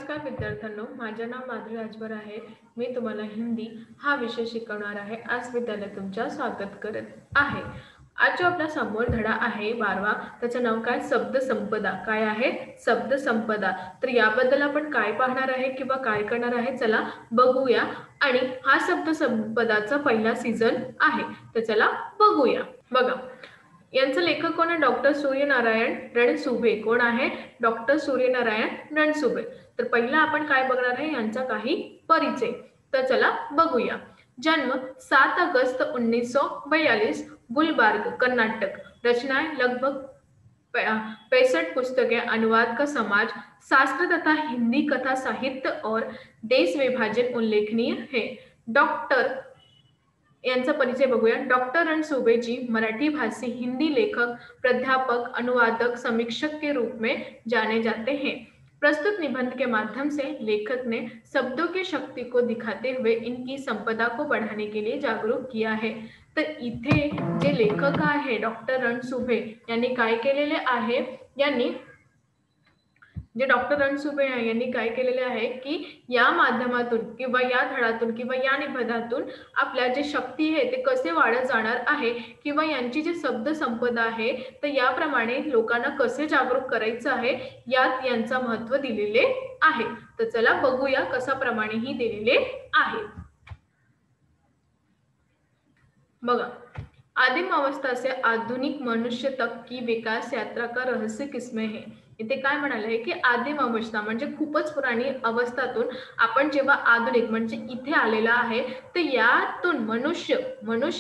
नमस्कार विद्यार्थ्यांनो, माझे नाव माधुरी राजभर आहे। मी तुम्हाला हिंदी हा विषय शिकवणार आहे। आज विद्यालयात तुमचं स्वागत करत आहे। आज जो आपला समोर धडा आहे 12वा, त्याचं नाव काय? शब्द संपदा। काय आहे? शब्द संपदा। तर याबद्दल आपण काय पाहणार आहे किंवा काय करणार आहे, चला बघूया। आणि हा शब्द संपदाचा पहिला सीझन आहे, तर चला बघूया। बघा, यांचं लेखक कोण आहे? डॉक्टर सूर्यनारायण रणसुभे। कोण आहे? डॉक्टर सूर्यनारायण रणसुभे। तर पहिला आपण काय बघणार आहे, यांचा काही परिचय। तर चला बघूया। जन्म 7 अगस्त 1942, गुलबर्ग, कर्नाटक। रचनाएं लगभग 65 पुस्तकें, अनुवाद का समाज, शास्त्र तथा हिंदी कथा साहित्य और देश विभाजन उल्लेखनीय है। डॉक्टर यांचा परिचय बघूया। डॉक्टर रणसुभे जी मराठी भाषी हिंदी लेखक, प्राध्यापक, अनुवादक, समीक्षक के रूप में जाने जाते हैं। प्रस्तुत निबंध के माध्यम से लेखक ने शब्दों की शक्ति को दिखाते हुए इनकी संपदा को बढ़ाने के लिए जागरूक किया है। तर इथे जे लेखक आहे डॉक्टर रणसुभे यांनी काय केलेले आहे, यांनी जे डॉक्टर रणसुभे यांनी काय केलेले आहे की या माध्यमातून किंवा या धडातून किंवा या निबंधातून आपल्या जे शक्ती आहे ते कसे वाढत जाणार आहे किंवा यांची जी शब्द संपदा आहे तर याप्रमाणे लोकांना कसे जागरूक करायचं आहे यात यांचा महत्त्व दिलेले आहे। तर चला बघूया कशा प्रमाणे ही दिलेले आहे। बघा, आदिम अवस्था से आधुनिक मनुष्य तक की विकास यात्रा का रहस्य किसमें है। इथे काय म्हणाले की आदिम अवस्था म्हणजे खूपच पुराणी अवस्थातून आपण जेव्हा आधुनिक म्हणजे इथे आलेला आहे तर यातून मनुष्य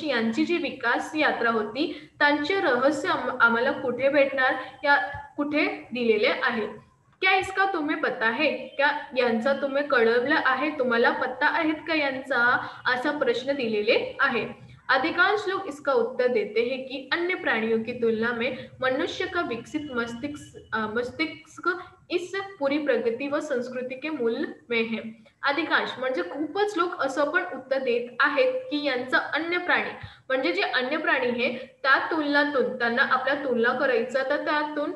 यांची जी विकास यात्रा होती त्यांचे रहस्य आम्हाला कुठे भेटणार, या कुठे दिलेले आहे। क्या इसका तुम्हें पता है? क्या यांचा तुम्हें कळवलं आहे? तुम्हाला पत्ता आहेत का यांचा, असा प्रश्न दिलेले आहे। अधिकांश लोग इसका उत्तर देते हैं कि अन्य प्राणियों की तुलना में मनुष्य का विकसित मस्तिष्क इस पूरी प्रगति व संस्कृति के मूल में है। अधिकांश म्हणजे खूपच लोक असं पण उत्तर देत आहेत की यांचा अन्य प्राणी म्हणजे जे अन्य प्राणी आहे त्या तुलनातून त्यांना आपल्या तुलना करायचं तर त्यातून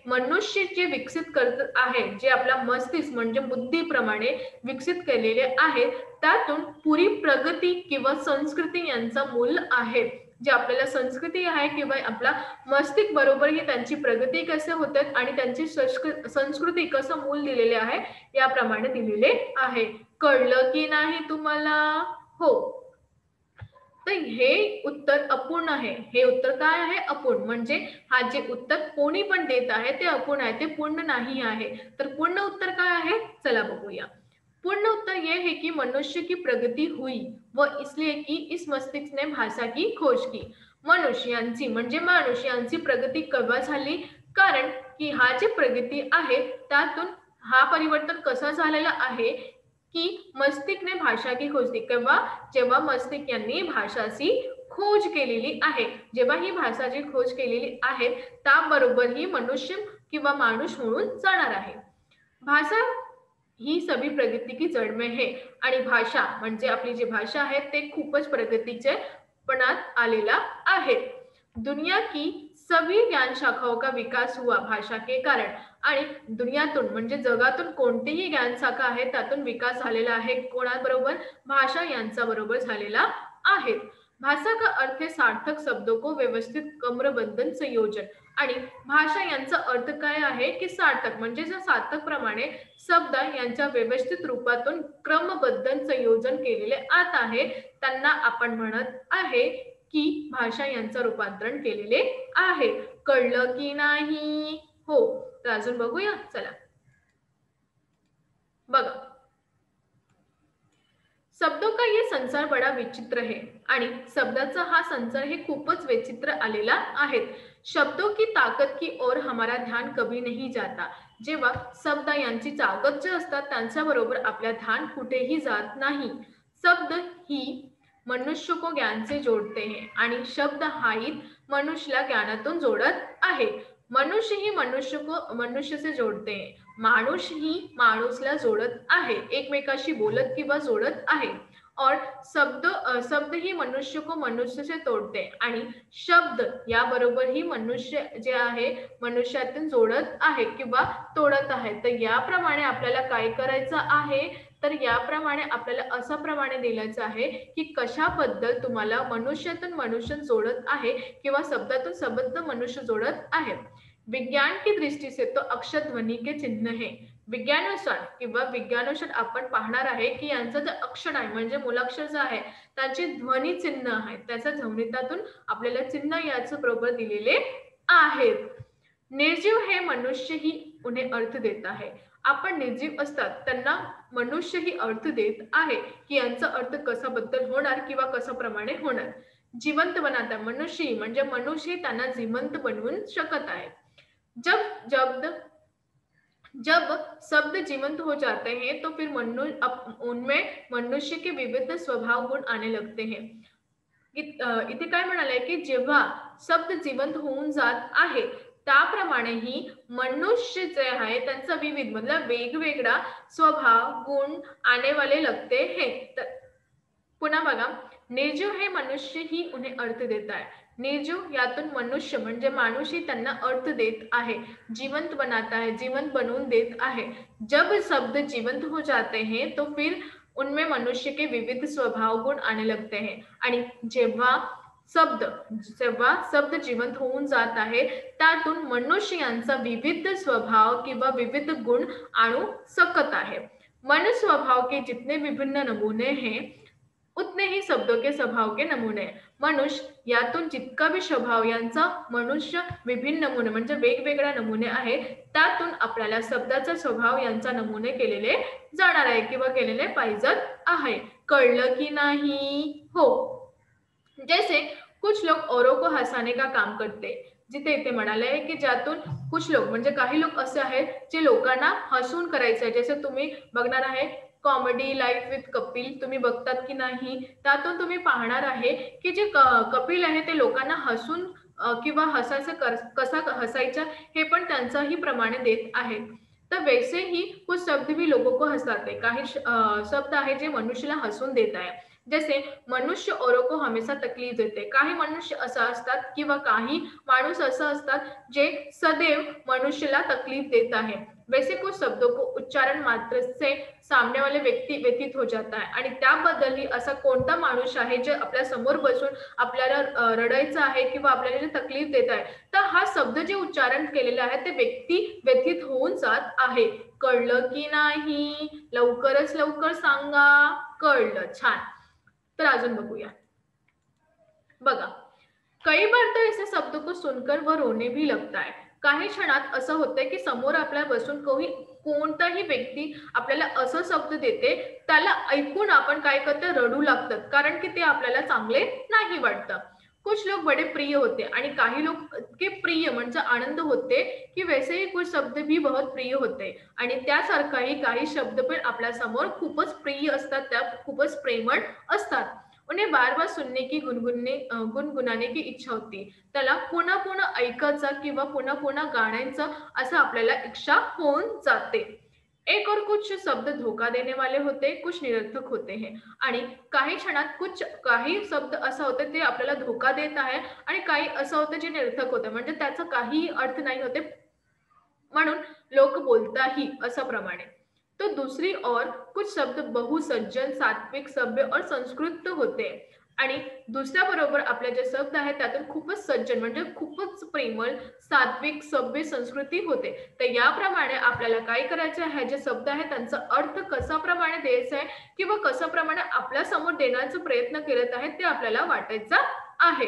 मनुष्य जे विकसित करत आहे, जे आपला मस्तिष्क म्हणजे बुद्धीप्रमाणे विकसित केलेले आहे त्यातून पुरी प्रगती किंवा संस्कृती यांचा मूल आहे। जे आपल्याला संस्कृती आहे किंवा आपला मस्तिष्क बरोबर ही त्यांची प्रगती कसे होते आणि त्यांची संस्कृती कसं मूल दिलेले आहे याप्रमाणे दिलेले आहे। कळलं की नाही तुम्हाला? हो, तर हे उत्तर अपूर्ण आहे। हे उत्तर काय आहे? अपूर्ण। म्हणजे हा जे उत्तर कोणी पण देत आहे ते अपूर्ण आहे, ते पूर्ण नाही आहे। तर पूर्ण उत्तर काय आहे, चला बघूया। पूर्ण उत्तर यह है कि मनुष्य की प्रगति हुई वो इसलिए कि इस मस्तिष्क ने भाषा की खोज की। मनुष्यांची प्रगती केव्हा झाली? कारण की हा जे प्रगती आहे त्यातून हा परिवर्तन कसा झालेला आहे की मस्तिष्कने भाषा की खोज की। केव्हा? जेव्हा मस्तिष्क यांनी भाषाची खोज केलेली आहे। जेव्हा ही भाषाची खोज केलेली आहे त्याबरोबर ही मनुष्य किंवा माणूस म्हणून जाणार आहे। भाषा ही सभी प्रगति की जड़ में है आणि भाषा म्हणजे आपली जी भाषा आहे ते खूपच प्रगतीचे पणात आलेला आहे। दुनिया की सभी ज्ञान शाखाओं का विकास हुआ भाषा के कारण। आणि दुनियातून म्हणजे जगातून कोणतीही ज्ञान शाखा आहे त्यातून विकास झालेला आहे कोणाबरोबर? भाषा यांचा बरोबर झालेला आहे। भाषा का अर्थ है सार्थक शब्दों को व्यवस्थित क्रमबद्ध संयोजन। आणि भाषा यांचा अर्थ काय आहे की सार्थक म्हणजे जे सार्थक प्रमाणे शब्द यांच्या व्यवस्थित रूपातून क्रमबद्ध संयोजन केलेले आत आहे त्यांना आपण म्हणत आहे की भाषा यांचं रूपांतरण केलेले आहे। कळलं की नाही? हो, तर अजून बघूया, चला बघा। शब्दों का ये संसार बड़ा विचित्र है आणि शब्दाचा हा संसार हे खूपच विचित्र आलेला आहे। शब्दों की ताकत की ओर हमारा ध्यान कभी नहीं जाता। जेव्हा शब्द यांची ताकद जे असतात त्यांच्या बरोबर आपल्या ध्यान कुठेही जात नाही। शब्द ही मनुष्य को ज्ञान से जोड़ते हैं आणि शब्द हाही मनुष्यला ज्ञानातून जोडत आहे। मनुष्य ही मनुष्य से जोड़ते हैं। माणूस ही माणूसला जोडत आहे, एकमेकाशी बोलत किंवा जोडत आहे। और शब्द ही मनुष्य को मनुष्य से तोडते आणि शब्द याबरोबर ही मनुष्य जे आहे मनुष्यातून जोडत आहे किंवा तोडत आहे. तर याप्रमाणे आपल्याला काय करायचं आहे, तर याप्रमाणे आपल्याला असं प्रमाणे दिल्याचं आहे, की कशाबद्दल तुम्हाला मनुष्यातून मनुष्य जोडत आहे किंवा शब्दातून शब्द मनुष्य जोडत आहे. विज्ञान की दृष्टि से तो अक्षर ध्वनि के चिन्ह है. विज्ञानुसार किंवा विज्ञानुसार आपण पाहणार आहे, की यांचं जे अक्षर आहे म्हणजे मूलाक्षर जे आहे, त्याचे ध्वनी चिन्ह आहे. त्याच्या ध्वनितातून आपल्याला चिन्ह याचं बरोबर दिलेले आहेत. निर्जीव हे मनुष्यही उन्हें अर्थ देत आहे. आपण निर्जीव असतात त्यांना मनुष्यही अर्थ देत आहे, की यांचा अर्थ कशाबद्दल होणार किंवा कशाप्रमाणे होणार. जिवंत बनाता मनुष्य म्हणजे मनुष्य त्यांना जिवंत बनवून शकत आहे. जब जब जब शब्द जीवंत हो जाते हैं तो फिर उनमें मनुष्य के विविध स्वभाव गुण आने लगते हैं. इथे काय म्हणाले की जेव्हा शब्द जिवंत होऊन जात आहे त्याप्रमाणे ही मनुष्य जे आहे त्यांचा विविध मतलब वेगवेगळा स्वभाव गुण आने वाले लगते हैं. पुन्हा बघा, निर्जीव हे मनुष्य ही उन्हें अर्थ देता है. निर्जीव यातून मनुष्य म्हणजे माणूस ही त्यांना अर्थ देत आहे. जीवंत बनाता है, जीवंत बनवून देत आहे. जब शब्द जीवंत हो जाते हैं तो फिर उनमें मनुष्य के विविध स्वभाव गुण आने लगते हैं. आणि जेव्हा शब्द जिवंत होऊन जात आहे त्यातून मनुष्य यांचा विविध स्वभाव किंवा विविध गुण आणू शकत आहे. मनुष्य स्वभाव के जितने विभिन्न नमूने हैं उतने ही शब्दों के स्वभाव के नमूने. मनुष्य यातून जितका भी स्वभाव यांचा मनुष्य विभिन्न नमुने म्हणजे वेगवेगळ्या नमुने आहे त्यातून आपल्याला शब्दाचा स्वभाव यांचा नमुने केलेले जाणार आहे किंवा केलेले पाहिजे आहे. कळलं की नाही? हो. जैसे कुछ लोग औरों को हसाने का काम करते. जिथे इथे म्हणाले आहे की ज्यातून कुछ लोक म्हणजे काही लोक असे आहेत जे लोकांना हसून करायचे आहे. जसे तुम्ही बघणार आहे कॉमेडी लाईफ विथ कपिल तुम्ही बघतात की नाही, त्यातून तुम्ही पाहणार आहे की जे कपिल आहे ते लोकांना हसून किंवा हसायचं कसा हसायचा हे पण त्यांचाही प्रमाणे देत आहे. तर वैसे ही कुछ शब्द भी लोगों को हसाते. काही शब्द आहे जे मनुष्याला हसून देत आहे. जसे मनुष्य औरों को हमेशा तकलीफ देते. काही मनुष्य असं असतात किंवा काही माणूस असं असतात जे सदैव मनुष्याला तकलीफ देत आहे. वैसे कुछ शब्दों को उच्चारण मात्र से सामने वाले व्यक्ती व्यतीत हो जाता है आणि त्याबद्दलही असा कोणता माणूस आहे जे आपल्या समोर बसून आपल्याला रडायचं आहे किंवा आपल्याला जे तकलीफ देत आहे तर हा शब्द जे उच्चारण केलेले आहे ते व्यक्ती व्यथित होऊन जात आहे. कळलं की नाही? लवकरच लवकर सांगा. कळलं. छान. तर अजून बघूया. बघा, कई बार तो ऐसे शब्द को सुनकर वह रोने भी लगता है. काही क्षणात असं होतंय की समोर आपल्या बसून कोणताही व्यक्ती आपल्याला असं शब्द देते त्याला ऐकून आपण काय करतो रडू लागतात कारण की ते आपल्याला चांगले नाही वाटतं. कुछ लोग बड़े प्रिय होते आणि काही लोक इतके प्रिय म्हणजे आनंद होते की वैसे ही कुछ शब्द भी बहुत प्रिय होते आणि त्यासारखाही काही शब्द पण आपल्या समोर खूपच प्रिय असतात, त्या खूपच प्रेमळ असतात. उन्हें बार बार सुनने की गुणगुणाने की इच्छा होती. त्याला पुन्हा पुन्हा ऐकायचं किंवा पुन्हा पुन्हा गाण्याचं असं आपल्याला इच्छा होऊन जाते. एक और कुछ शब्द धोखा देने वाले होते, कुछ निरर्थक होते हैं आणि काही क्षणात काही शब्द असं होते ते आपल्याला धोका देत आहे आणि काही असं होतं जे निरर्थक होतं म्हणजे त्याचा काहीही अर्थ नाही होते म्हणून लोक बोलताही असा प्रमाणे. तो दूसरी ओर कुछ शब्द बहुसज्जन सात्विक सभ्य और संस्कृत होते आणि दुसऱ्या बरोबर आपले जे शब्द आहेत त्यातून खूपच सज्जन म्हणजे खूपच प्रेमळ सात्विक सभ्य संस्कृती होते. तर याप्रमाणे आपल्याला काय करायचं आहे जे शब्द आहे त्यांचा अर्थ कशाप्रमाणे द्यायचा आहे किंवा कशाप्रमाणे आपल्या समोर देण्याचा प्रयत्न करत आहे ते आपल्याला वाटायचं आहे.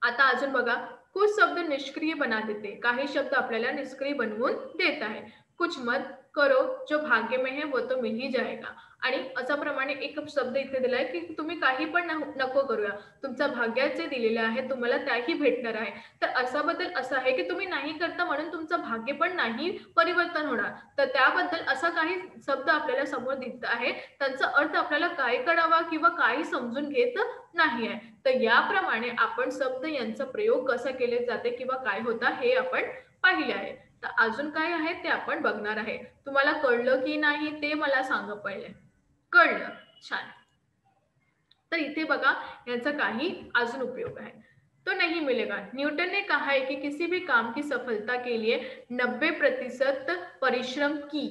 आता अजून बघा, कुछ शब्द निष्क्रिय बना देते. काही शब्द आपल्याला निष्क्रिय बनवून देत आहे. कुछ मत करो जो भाग्य में है वो तो मिल ही जाएगा. आणि अशाप्रमाणे एक शब्द इथे दिलाय की तुम्ही काही पण नको करूया, तुमच्या भाग्यात जे दिलेले आहे तुम्हाला त्याही भेटणार आहे. तर असाबद्दल असं आहे की तुम्ही नाही करता म्हणून तुमचं भाग्य पण नाही परिवर्तन होणार. तर त्याबद्दल असा काही शब्द आपल्याला समोर दिसत आहे त्यांचा अर्थ आपल्याला काय कळावा किंवा काही समजून घेत नाही आहे. तर याप्रमाणे आपण शब्द यांचा प्रयोग कसा केले जाते किंवा काय होता हे आपण पाहिले आहे. तर अजून काय आहे ते आपण बघणार आहे. तुम्हाला कळलं की नाही ते मला सांगा पहिले. कळलं. छान. तर इथे बघा यांचा काही अजून उपयोग आहे. तो नहीं मिलेगा. न्यूटन ने कहा है कि किसी भी काम की सफलता के लिए 90% परिश्रम की.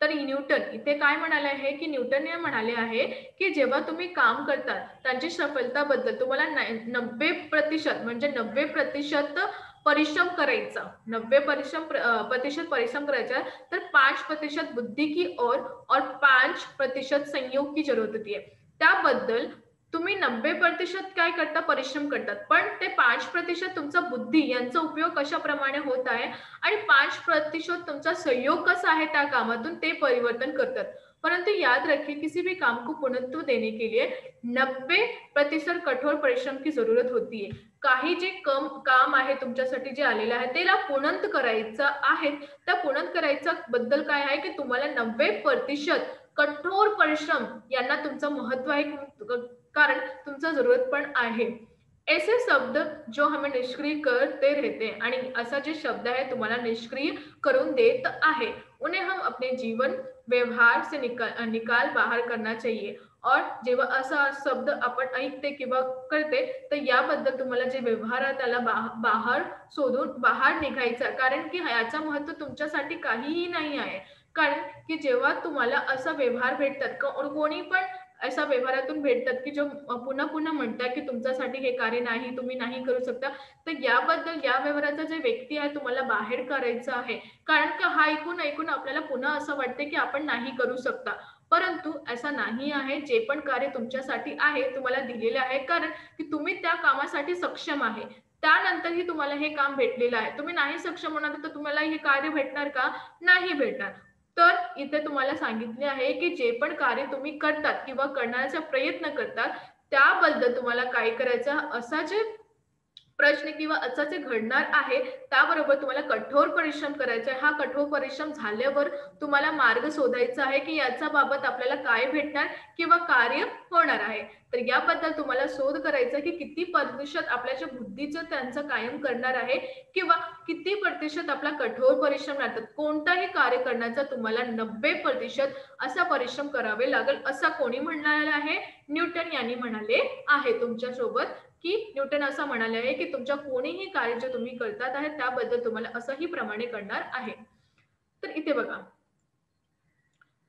तर न्यूटन इथे काय म्हणाले आहे की न्यूटन हे म्हणाले आहे की जेव्हा तुम्ही काम करतात त्यांची सफलताबद्दल तुम्हाला 90% म्हणजे 90% परिश्रम करायचा. 90% परिश्रम करायचा तर 5% बुद्धि की और 5% संयोग की जरूरत होती है. त्याबद्दल तुम्ही 90% काय करता परिश्रम करतात पण ते 5% तुमचा बुद्धी यांचा उपयोग कशाप्रमाणे होत आहे आणि 5% तुमचा सहयोग कसा आहे त्या कामातून ते परिवर्तन करतात. परंतु याद रखिए किसी भी काम को पूर्णत्व देने के लिए 90% कठोर परिश्रम की जरूरत होती है. काही जे काम आहे तुमच्यासाठी जे आलेलं आहे त्याला पूर्णत्व करायचं आहे. त्या पूर्णत्व करायचा बद्दल काय आहे की तुम्हाला 90% कठोर परिश्रम यांना तुमचं महत्व आहे कारण तुमचा जरूरत पण आहे. ऐसे शब्द जो हमें निष्क्रिय करते रहते हैं आणि असा जे शब्द आहे तुम्हाला निष्क्रिय करून देत आहे उन्हें हम अपने जीवन व्यवहार से निकाल बाहर करना चाहिए. और जेव्हा असा शब्द आपण ऐकते किंवा करते तर याबद्दल तुम्हाला जे व्यवहार आहे त्याला बाहेर सोडून बाहेर निघायचं कारण की याचा महत्व तुमच्यासाठी काहीही नाही आहे. कारण की जेव्हा तुम्हाला असा व्यवहार भेटतात कोणी पण अशा व्यवहारातून भेटतात की जो पुन्हा पुन्हा म्हणतात की तुमच्यासाठी हे कार्य नाही तुम्ही नाही करू शकता तर याबद्दल या व्यवहाराचा जे व्यक्ती आहे तुम्हाला बाहेर करायचं आहे. कारण का हा ऐकून आपल्याला पुन्हा असं वाटते की आपण नाही करू शकता. परंतु असा नाही आहे. जे पण कार्य तुमच्यासाठी आहे तुम्हाला दिलेले आहे कारण की तुम्ही त्या कामासाठी सक्षम आहे. त्यानंतरही तुम्हाला हे काम भेटलेलं आहे. तुम्ही नाही सक्षम होणार तर तुम्हाला हे कार्य भेटणार का? नाही भेटणार. तर इथे तुम्हाला सांगितले आहे की जे पण कार्य तुम्ही करतात किंवा करण्याचा प्रयत्न करतात त्याबद्दल तुम्हाला काय करायचं असाचे प्रश्न किंवा असं जे घडणार आहे त्याबरोबर तुम्हाला कठोर परिश्रम करायचा आहे. हा कठोर परिश्रम झाल्यावर तुम्हाला मार्ग शोधायचा आहे की याचा बाबत आपल्याला काय भेटणार किंवा कार्य होणार आहे. तर याबद्दल तुम्हाला शोध करायचा की किती प्रतिशत आपल्या जे बुद्धीचं त्यांचं कायम करणार आहे किंवा किती प्रतिशत आपला कठोर परिश्रम लागतात. कोणताही कार्य करण्याचा तुम्हाला 90% असा परिश्रम करावे लागेल असं कोणी म्हणाले आहे? न्यूटन यांनी म्हणाले आहे तुमच्यासोबत की न्यूटन असं म्हणाले आहे की तुमच्या कोणीही कार्य जे तुम्ही करतात आहे त्याबद्दल तुम्हाला असंही प्रमाणे करणार आहे. तर इथे बघा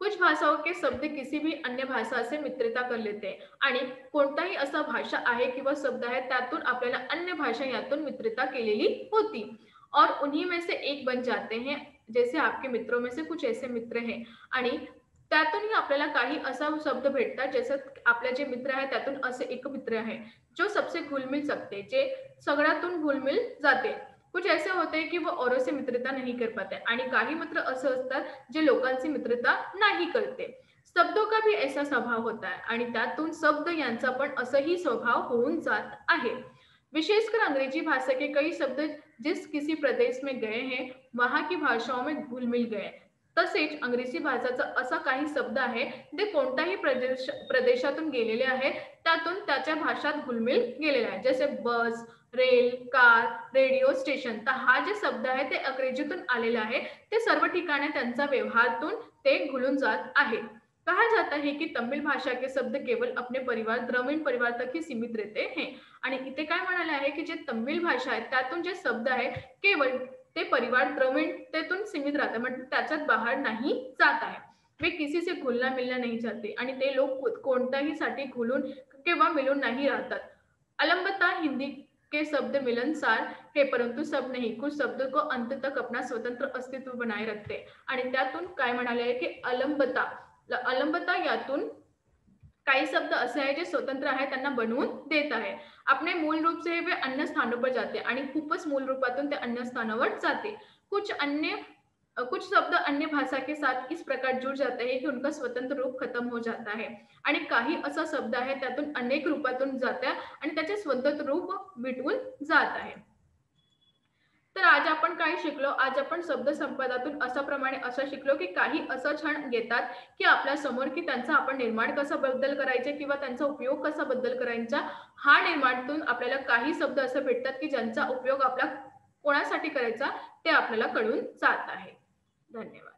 कुछ भाषाओं के शब्द किसी भी अन्य भाषा से मित्रता कर लेते हैं आणि कोणताही असा भाषा आहे किंवा शब्द आहे त्यातून आपल्याला अन्य भाषा यातून मित्रता केलेली होती और उन्हीं में से एक बन जाते हैं. जैसे आपके मित्रों में से कुछ ऐसे मित्र हैं आणि त्यातूनही आपल्याला काही असा शब्द भेटतात जसं आपले जे मित्र आहे त्यातून असे एक मित्र आहे जो सबसे घुल मिल सकते जे सगळ्यातून घुल मिल जाते. कुछ ऐसे होते हैं कि वो औरों से मित्रता नहीं कर पाते आणि काही मित्र असे असतात जे लोकांची मित्रता नाही करते. शब्दों का भी ऐसा स्वभाव होता है आणि त्यातून शब्द यांचा पण असंही स्वभाव होऊन जात आहे. विशेषकर अंग्रेजी भाषा के कई शब्द जिस किसी प्रदेश में गए हैं वहां की भाषाओं में घुल मिल गए. तसेच अंग्रेजी भाषाचा असा काही शब्द आहे जे कोणत्याही प्रदेशातून गेलेले आहे त्यातून त्याच्या भाषात घुलमिल गेलेला आहे. जसे बस, रेल, कार, रेडिओ स्टेशन. तर हा जे शब्द आहे ते अंग्रेजीतून आलेला आहे. ते सर्व ठिकाणी त्यांचा व्यवहारातून ते घुलून जात आहे. कहा जाता है कि तमिल भाषा के शब्द केवल अपने परिवार ग्रामीण परिवार तक ही सीमित रहते हैं. आणि इथे काय म्हणाले आहे की जे तमिळ भाषा आहे त्यातून जे शब्द आहे केवळ ते परिवार द्रविणतेतून सीमित राहतात म्हणजे त्याच्यात बाहेर नहीं जात आहे. वे किसी से घुलना मिलना नहीं चाहते आणि ते लोग कोणत्याही साठी घुलून किंवा मिळून नाही राहतात. अलंबता हिंदी के शब्द मिलनसार है परंतु सब नहीं. कुछ शब्द को अंत तक अपना स्वतंत्र अस्तित्व बनाए रखते आणि त्यातून काय म्हणाले आहे की अलंबता यातून काही शब्द असे आहे जे स्वतंत्र आहे त्यांना बनवून देत आहे. अपने मूल रूप से वे अन्य स्थानों पर जाते आणि खूपच मूल रूपातून ते अन्य स्थानावर जाते. कुछ शब्द अन्य भाषा के साथ इस प्रकार जुड़ जाते हैं कि उनका स्वतंत्र रूप खत्म हो जाता है आणि काही असा शब्द आहे त्यातून अनेक रूपातून जाते आणि त्याचे स्वतंत्र रूप मिटून जात आहे. तर आज आपण काय शिकलो? आज आपण शब्द संपदातून अशाप्रमाणे असं शिकलो की काही असं क्षण येतात की आपल्या समोर की त्यांचा आपण निर्माण कसा बदल करायचे किंवा त्यांचा उपयोग कसा बदल करायचा. हा निर्माणातून आपल्याला काही शब्द असे भेटतात की ज्यांचा उपयोग आपल्या कोणासाठी करायचा ते आपल्याला कळून जात आहे. धन्यवाद.